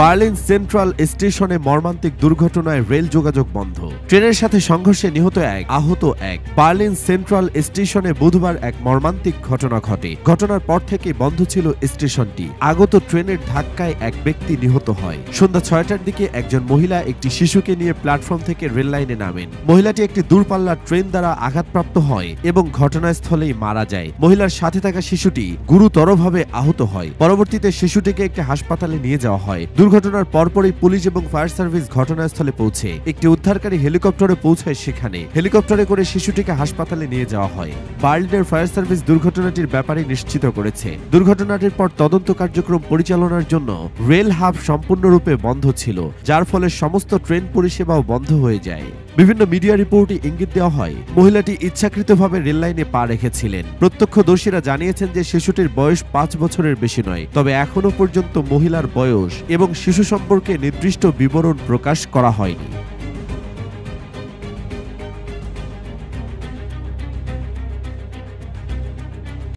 Berlin central স্টেশনে মর্মান্তিক দুর্ঘটনায় রেল যোগাযোগ বন্ধ। ট্রেনের সাথে সংঘর্ষে নিহত এক, আহত এক। বার্লিন সেন্ট্রাল স্টেশনে বুধবার এক মর্মান্তিক ঘটনা ঘটে। ঘটনার পর থেকে বন্ধ ছিল স্টেশনটি। আগত ট্রেনের ধাক্কায় এক ব্যক্তি নিহত হয়। সন্ধ্যা ৬টার দিকে একজন মহিলা একটি শিশুকে নিয়ে প্ল্যাটফর্ম থেকে রেল লাইনে নামেন। মহিলাটি একটি দূরপাল্লার ট্রেন দ্বারা আঘাতপ্রাপ্ত হয় এবং ঘটনাস্থলেই মারা যায়। মহিলার সাথে থাকা শিশুটি গুরুতরভাবে আহত হয়। পরবর্তীতে শিশুটিকে একটি হাসপাতালে নিয়ে যাওয়া হয়। দুর্ঘটনার পরপরই পুলিশ এবং ফায়ার সার্ভিস ঘটনাস্থলে পৌঁছে একটি উদ্ধারকারী হেলিকপ্টারে পৌঁছায়। সেখানে হেলিকপ্টারে করে শিশুটিকে হাসপাতালে নিয়ে যাওয়া হয়। বার্লিনের ফায়ার সার্ভিস দুর্ঘটনাটির ব্যাপারে নিশ্চিত করেছে। দুর্ঘটনাটির পর তদন্ত কার্যক্রম পরিচালনার জন্য রেল হাব সম্পূর্ণরূপে বন্ধ ছিল, যার ফলে সমস্ত ট্রেন পরিষেবাও বন্ধ হয়ে যায়। বিভিন্ন মিডিয়া রিপোর্টে ইঙ্গিত দেওয়া হয় মহিলাটি ইচ্ছাকৃতভাবে রেল লাইনে পা রেখেছিলেন। প্রত্যক্ষদর্শীরা জানিয়েছেন যে শিশুটির বয়স ৫ বছরের বেশি নয়। তবে এখনো পর্যন্ত মহিলার বয়স এবং শিশু সম্পর্কে নির্দিষ্ট বিবরণ প্রকাশ করা হয়নি।